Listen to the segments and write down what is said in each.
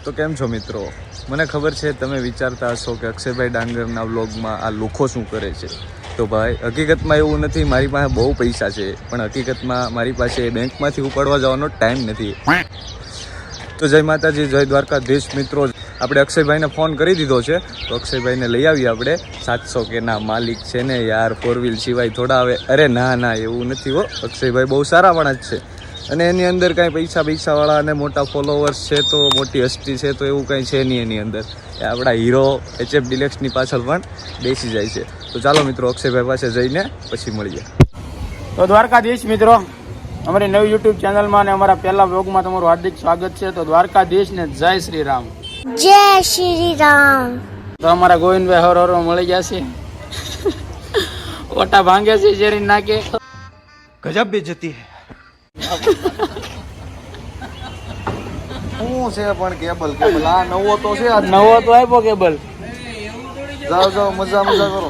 તો કેમ છો મિત્રો? મને ખબર છે તમે વિચારતા હશો કે અક્ષયભાઈ ડાંગરના વ્લોગમાં આ લુખો શું કરે છે. તો ભાઈ હકીકતમાં એવું નથી, મારી પાસે બહુ પૈસા છે, પણ હકીકતમાં મારી પાસે બેંકમાંથી ઉપાડવા જવાનો ટાઈમ નથી. તો જય માતાજી, જય દ્વારકાધીશ મિત્રો. આપણે અક્ષયભાઈને ફોન કરી દીધો છે, તો અક્ષયભાઈને લઈ આવીએ આપણે. 700 કે ના માલિક છે ને યાર, 4 વ્હીલ સિવાય થોડા આવે. અરે ના એવું નથી હો, અક્ષયભાઈ બહુ સારા માણસ છે અને એની અંદર કાંઈ પૈસાવાળા અને મોટા ફોલોવર્સ છે તો મોટી હસ્તી છે તો એવું કાંઈ છે નહીં એની અંદર. એ આપણા હીરો HF ડિલેક્સની પાછળ પણ બેસી જાય છે. તો ચાલો મિત્રો અક્ષયભાઈ પાસે જઈને પછી મળીએ. તો દ્વારકાધીશ મિત્રો, અમારી નવી યુટ્યુબ ચેનલમાં અને અમારા પહેલા વ્લોગમાં તમારું હાર્દિક સ્વાગત છે. તો દ્વારકાધીશ ને જય શ્રી રામ. જય શ્રી રામ. તો અમારા ગોવિંદભાઈ હર મળી ગયા છે, ઓટા ભાંગે છે શેરી નાકે. ગજબ બેજતી હે. શું છે પણ કેબલ આ નવો તો છે, નવો તો આપ્યો કેબલ. જાઓ મજા કરો.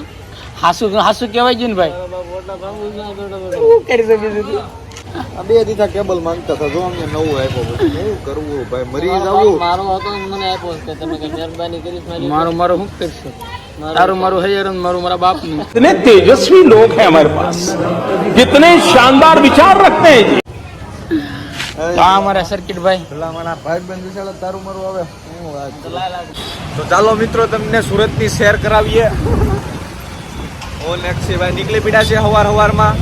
હાસુ કહેવાય છે ને ભાઈ. શું કરી શકીશું તું? આ બે દીધા કેબલ માંગતા હતા, જો અમને નવું આપ્યો. શું કરવું ભાઈ, મરી જવું. મારો હતો મને આપ્યો કે તમે કઈ મહેરબાની કરી મારું શું કરશો? મારું હૈયર મારું મારા બાપ નું. कितने तेजस्वी लोग हैं हमारे पास, कितने शानदार विचार रखते हैं जी. તો આ અમારા સર્કિટ ભાઈ ભલામણા ભાઈ બંધ વિશાળ તારું મારું આવે. તો ચાલો મિત્રો તમને સુરતની શેર કરાવીએ. અક્ષયભાઈ નીકળી પડ્યા છે હવારમાં.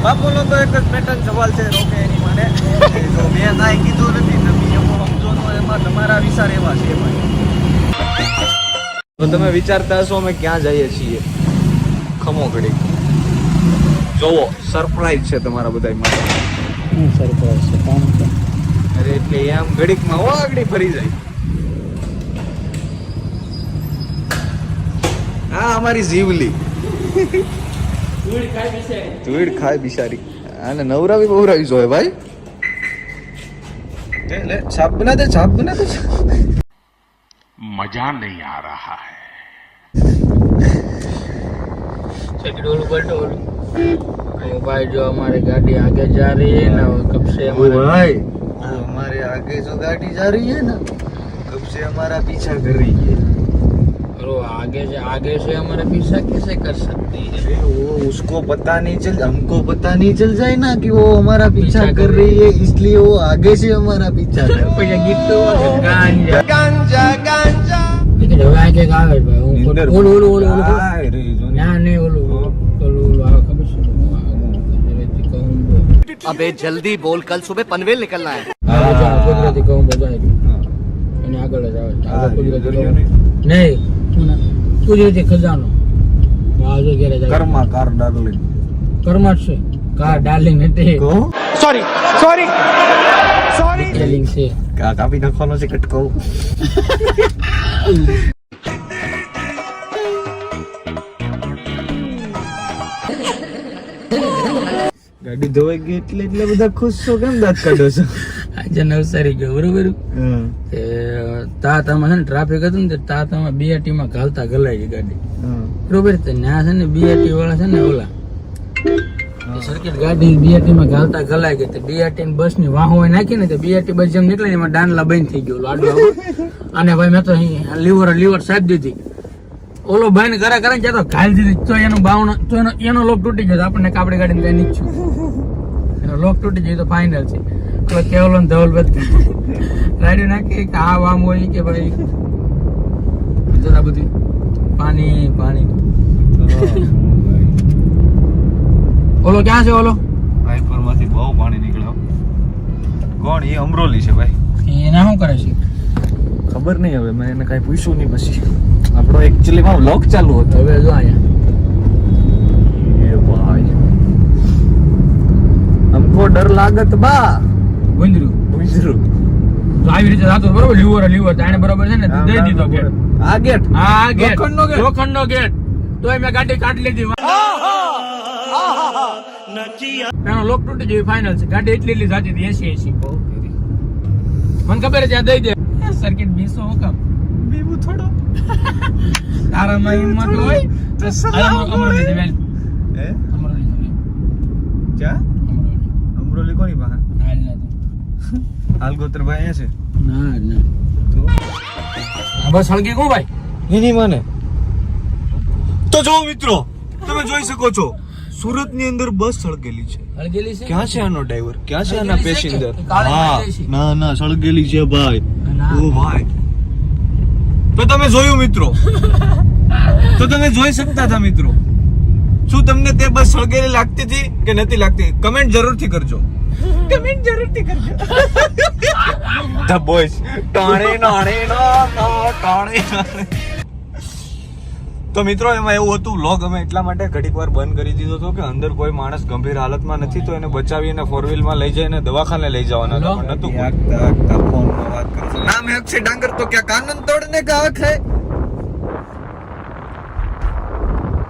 બાપુનો તો એક જ પેટર્ન સવાલ છે, રોકે એની માને. તો મેં કાંઈ કીધું નથી, તમે એમાં સમજો તો એમાં તમારા વિચાર એવા છે ભાઈ. તો તમે વિચારતા હશો અમે ક્યાં જઈએ છીએ. ખમો ઘડી જોવો, સરપ્રાઈઝ છે તમારા બધા માટે. સરપ્રાઈઝ છે કામ છે. અરે એટલે આમ ઘડીકમાં આગળ ફરી જાય. હા અમારી જીવલી ધૂળ ખાય બિચારી. આને નવરાવી બહુરાવી જોઈએ ભાઈ. લે છાપ બના દે. मजा नहीं आ रहा है. सैकिड ओलू पलटो ओलू. ओ भाई जो हमारी गाड़ी आगे जा रही है ना, कब से भाई हमारे आगे जो गाड़ी जा रही है ना, कब से हमारा पीछा कर रही है. आगे से हमारा पीछा कैसे कर सकती है? वो उसको पता नहीं चल, हमको पता नहीं चल जाए ना कि वो हमारा पीछा कर रही है, इसलिए वो आगे से हमारा पीछा कर रही है. गीत तो गांजा लेकिन હવે આગે ગાવે ભાઈ. હું ઓલું ના ને ઓલું આ ખબર છે. अबे जल्दी बोल, कल सुबह पनवेल निकलना है. ગુજરાતી કહું બધા એને આગળ જ આવે. આગળ ગુજરાતી નહીં, ગુજરાતી ખજાનો. આજે ઘરે જાય કર્મા કાર ડાર્લિંગ. કર્મા છે કાર ડાર્લિંગ નથી. सॉरी ડાર્લિંગ છે. કાપી નાખવાનો છે કટકો. ગાડી ધોવાઈ ગઈ એટલે બધા ખુશ છો, કેમ દાંત કાઢો છો? આજે નવસારી ગયો બરોબર. તાતામાં છે ને ટ્રાફિક હતું ને, તાતામાં BRT માં ઘાલતા ગલાઈ ગઈ ગાડી બરોબર. ત્યાં છે ને BRT વાળા છે ને ઓલા સર્કિટ ગાડી BRT માં ઘાલતા ગલાઈ ગઈ. BRT ની બસ ની વાહો નાખી ને, BRT બસ જેમ નીકળે એમાં ડાંડલા બંધ થઈ ગયો લાડુ. અને ભાઈ મેં તો લીવર સાહેબ દીધી. ઓલો ભાઈ ને ઘરે કરે તો ઘાલ દીધી, તો એનું બાવણ તો એનો લોક તૂટી ગયો. આપણને કાપડી ગાડીને કઈ નીચું એનો લોક તૂટી ગયો તો ફાઇનલ છે. હવે કેવલો ધવલ બધ રાડ્યું નાખી કે આ વામ હોય કે ભાઈ જરા બધી પાણી. ઓલો ક્યાં છે? ઓલો રાયપુર માંથી બહુ પાણી નીકળ્યો. કોણ? એ અમરોલી છે ભાઈ. એના શું કરે છે ખબર નહીં, હવે મેં એને કાંઈ પૂછ્યું નહીં. પછી આપણો એકચ્યુઅલી માં વ્લોગ ચાલુ હતો. હવે જો અહીંયા એ ભાઈ हमको डर लागत बा. ગુંજરું આવી રીતે જાતો બરોબર. લીવર તાણે બરોબર છે ને, દઈ દીધો ગેટ. આ ગેટ લોખંડનો ગેટ તોય મેં ગાડી કાઢી લીધી. એનો લોક તૂટી ગયો ફાઇનલ છે. ગાડી એટલી જાતી હતી 80. મને ખબર છે, દઈ દે. સર્કિટ બીસો હોકા બીબુ થોડો તારામાં હિંમત હોય તો અમરોલી જવેલ. અમરોલી ક્યાં? અમરોલી કોની પાસે? હાલ ગોત્રભાઈ અહીંયા છે. ના ના આ બસ હળગી ગયું ભાઈ એની મને તો જો મિત્રો તમે જોઈ શકો છો સુરત ની અંદર બસ સળગેલી છે. હળગેલી છે ક્યાં છે આનો ડ્રાઈવર, ક્યાં છે આના સળગેલી છે કે? પેસેન્જર? કાળે હા કાળે છે. ના ના સળગેલી છે ભાઈ. ના. ઓ ભાઈ તો તમે જોયું મિત્રો તો તમે જોઈ શકતા હતા મિત્રો. શું તમને તે બસ સળગેલી લાગતી હતી કે નથી લાગતી? કમેન્ટ જરૂરથી કરજો. કમેન્ટ જરૂરથી કરજો. ધ બોયસ ટાણે નાણે ટાણે. તો મિત્રો એમાં એવું હતું, વ્લોગ અમે એટલા માટે ઘડીક વાર બંધ કરી દીધો હતો કે અંદર કોઈ માણસ ગંભીર હાલતમાં નથી તો એને બચાવીને ફોર વ્હીલ માં લઈ જઈને દવાખાને લઈ જવાના હતા, પણ નતું કોઈ. નામ है अक्षय डांगर तो क्या कानून तोड़ने का हक है?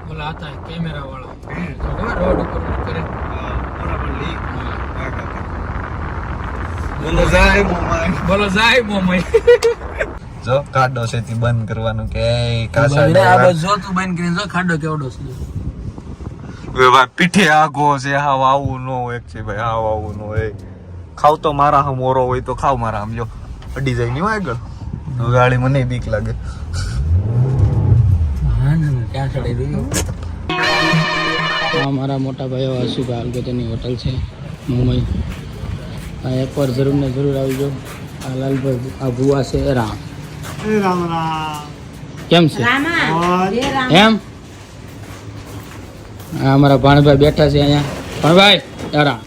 બોલા આતા હે કેમેરા વાળા ખબર રોડ ઉપર કરે બોલો જાય મોમાઈ. બોલો જાય મોમઈ જો કાઢો છે થી બંધ કરવાનું કે આ બસ જો તું બંધ કરીને જો ખાડો કેવડો છે ભાઈ પીઠે આગો છે. હાવ આવું નો હોય છે ભાઈ, હાવ આવું નો હોય. ખાવ તો મારા હમ ઓરો હોય તો ખાવ મારા હમ. જો અડી જાય નહીં આગળ ગાડી મને બીક લાગે. હા ના ક્યાં ચડી રહ્યું આ મારા મોટા ભાઈઓ હસુભાઈ અલગતની હોટલ છે મુંબઈ. આ એકવાર જરૂર ને જરૂર આવી જાઓ. આ લાલભાઈ આ ભુવા છે રામ. કેમ છે એમ? આ અમારા ભાણભાઈ બેઠા છે અહીંયા. ભાણભાઈ રામ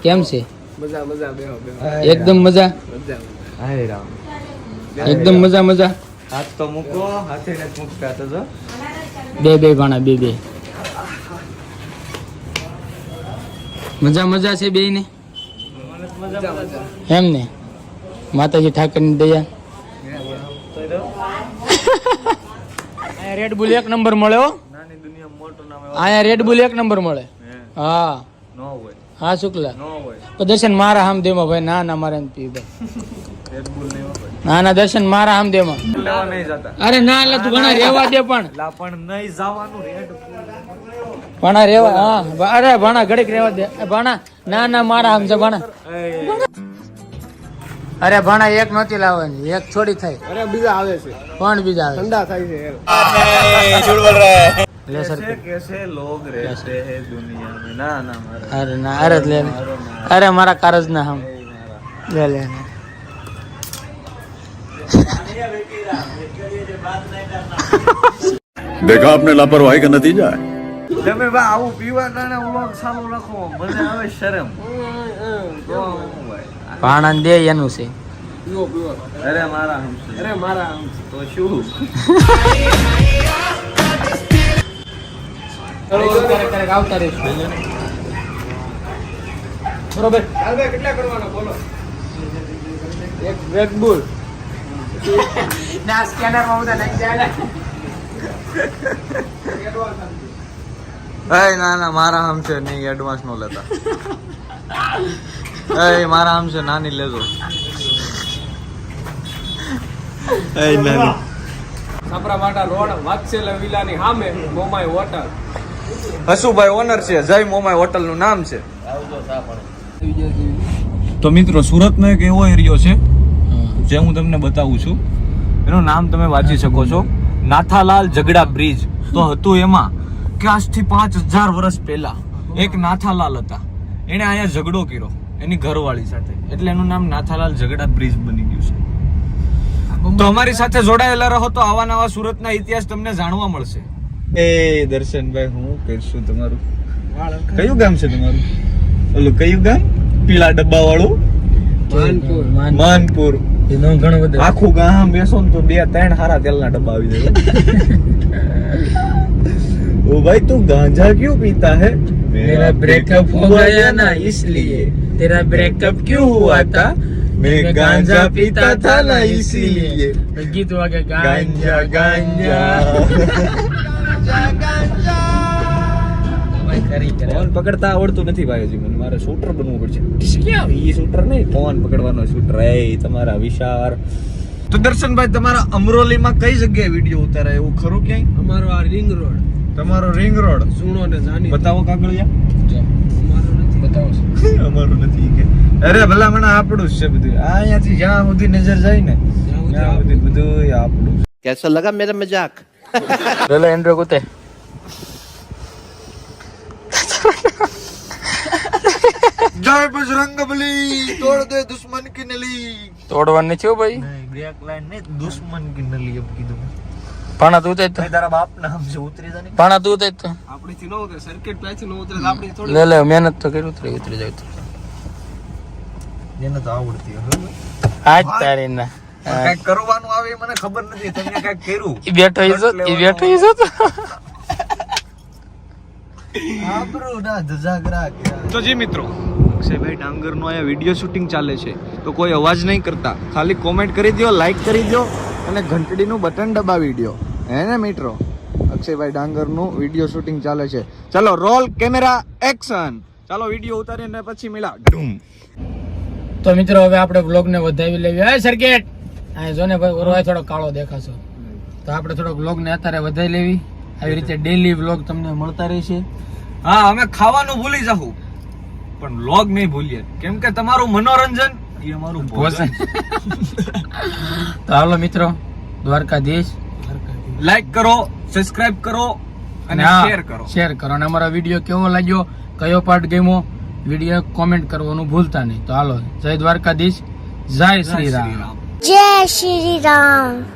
કેમ છે? એકદમ મજા. હાય રામ. એકદમ મજા મજા. હાથ તો મૂકો, હાથે ને મૂકતા તો જો. બે ભાણા બે મજા મજા છે બે ને એમ ને? માતાજી ઠાકરની દયા. રેડ બુલ 1 નંબર મળે હો. નાની દુનિયા મોટું નામ અહીંયા રેડ બુલ 1 નંબર મળે. હા નો હોય, હા શુક્લા નો હોય. તો દર્શન મારા હામદેવમાં ભાઈ. ના ના મારે નથી ભાઈ. રેડ બુલ નહીં હોય. ના ના દર્શન મારા હામદેવમાં. લેવા નહીં જતા. અરે ના એટલે તું ઘણા રેવા દે પણ લા પણ નહીં જવાનું રેડ. ભાણા રેવા. હા અરે ભાણા ઘડીક રેવા દે. ભાણા ના ના મારા હામ છે ભાણા. અરે ભાણા એક નહોતી લાવવાની, એક થોડી થાય. અરે બીજા આવે છે, કોણ બીજા આવે? ઠંડા થાય છે. લે સર कैसे लोग रहते हैं दुनिया में? ना ना मारा. અરે ના અરે લે લે. અરે મારા કારજ ના હમ લે લે देखा आपने लापरवाही का नतीजा है. તમે બા આવું પીવા કારણે વ્લોગ ચાલુ રાખો, મને આવે શરમ. તો હું ભાઈ. ભાણા દે એનું છે. અરે મારા હમશે. અરે મારા તો શું? ક્યારેક આવતા રહીશું બરોબર. કેટલા કરવાના બોલો? એક રેડ બુલ. ના સ્કેનર માં બધા નાખી જાય. ના ના મારા હમ છે નહીં, એડવાન્સ નો લેતા. મારા હમ છે નાની લેજો. નાની સાપરાવાડા રોડ વાત્સલ્ય વિલાની સામે મોમાઈ હોટલ. હસુભાઈ ઓનર છે, જય મોમાઈ હોટલ નું નામ છે. તો મિત્રો સુરતનો એક એવો એરિયો છે જે હું તમને બતાવું છું. એનું નામ તમે વાંચી શકો છો, નાથાલાલ ઝગડા બ્રિજ. તો હતું એમાં કે આજથી 5000 વર્ષ પહેલા એક નાથાલાલ હતા. એને અહીંયા ઝઘડો કર્યો એની ઘરવાળી સાથે, એટલે એનું નામ નાથાલાલ ઝગડા બ્રિજ બની ગયું છે. તો અમારી સાથે જોડાયેલા રહો તો આવા નવા સુરતના ઇતિહાસ તમને જાણવા મળશે. એ દર્શનભાઈ હું કહીશું તમારું કયું ગામ છે તમારું? ઓલું કયું ગામ? પીળા ડબ્બા વાળું માનપુર. ઘણું બધું આખું ગામ બેસો ને તો 2-3 હારા તેલના ડબ્બા આવી જાય. ઓ ભાઈ તું ગાંજા ક્यों पीता है? मेरा ब्रेकअप हो गया ना इसलिए. तेरा ब्रेकअप क्यों हुआ था? मैं गांजा पीता था ना इसलिए. गीत वागे गांजा गांजा. ફોન પકડતા આવડતું નથી ભાઈ હજી મને. મારે શૂટર બનવું પડશે. ક્યાં ઈ શૂટર નહીં, ફોન પકડવાનો શૂટર. એ તમારા વિચાર. તો દર્શનભાઈ તમારા અમરોલીમાં કઈ જગ્યાએ વિડીયો ઉતારાય એવું ખરું ક્યાંય? અમારો આ રિંગ રોડ, તમારો રિંગ રોડ સુણો ને જાની. બતાવો કાગળિયા. અમારો નથી. બતાવો. અમારું નથી કે અરે ભલા મને આપણું જ છે બધું. આ અહીંયાથી જ્યાં સુધી નજર જાય ને ત્યાં સુધી બધું આપણું. कैसा लगा मेरा मजाक? લે એન્ડ્રો કુતે જય બજરંગબલી, તોડ દે દુશ્મન કી નલી. તોડવાનું છે ભાઈ. બ્રેક લાઈન નહીં, દુશ્મન કી નલી એમ કીધું. પાણા તું તે તારા બાપ નામ છે, ઉતરી જા ને. પાણા તું તે આપણીથી ન ઉતરે, સર્કિટ પાછી ન ઉતરે તો આપણી થોડી લે લે મહેનત તો કરી ઉતરી જાય એને તો આવડતી હોય. આજ તારી ના કઈક કરવાનું આવે એ મને ખબર નથી, તમે કઈક કર્યું. ઈ બેઠો ઈ તો આબરૂ ના ધજાગરા. તો જી મિત્રો, અક્ષયભાઈ ડાંગરનો અહીંયા વિડીયો શૂટિંગ ચાલે છે, તો કોઈ અવાજ નહીં કરતા, ખાલી કોમેન્ટ કરી દો, લાઈક કરી દો અને ઘંટડીનું બટન દબાવી દો. હે ને મિત્રો, અક્ષયભાઈ ડાંગરનું વિડીયો શૂટિંગ ચાલે છે. ચાલો રોલ કેમેરા એક્શન. ચાલો વિડીયો ઉતારીને પછી મિલા. તો મિત્રો હવે આપણે બ્લોગ ને વધાવી લેવી. હે સર્કિટ આ જો ને ભાઈ ઓરવાય થોડો કાળો દેખાશો, તો આપણે થોડો બ્લોગ ને અત્યારે વધાવી લેવી. આવી રીતે ડેઈલી બ્લોગ તમને મળતા રહેશે. હા, અમે ખાવાનું ભૂલી જાહું પણ વ્લોગ નહીં ભૂલીએ, કેમ કે તમારું મનોરંજન એ અમારું ભોજન. તો હાલો મિત્રો, દ્વારકાધીશ લાઈક કરો, સબસ્ક્રાઇબ કરો અને શેર કરો. શેર કરો અને અમારો વિડીયો કેવો લાગ્યો, કયો પાર્ટ ગમ્યો, વિડીયો કોમેન્ટ કરવાનું ભૂલતા નહીં. તો હાલો, જય દ્વારકાધીશ, જય શ્રી રામ. जय श्री राम.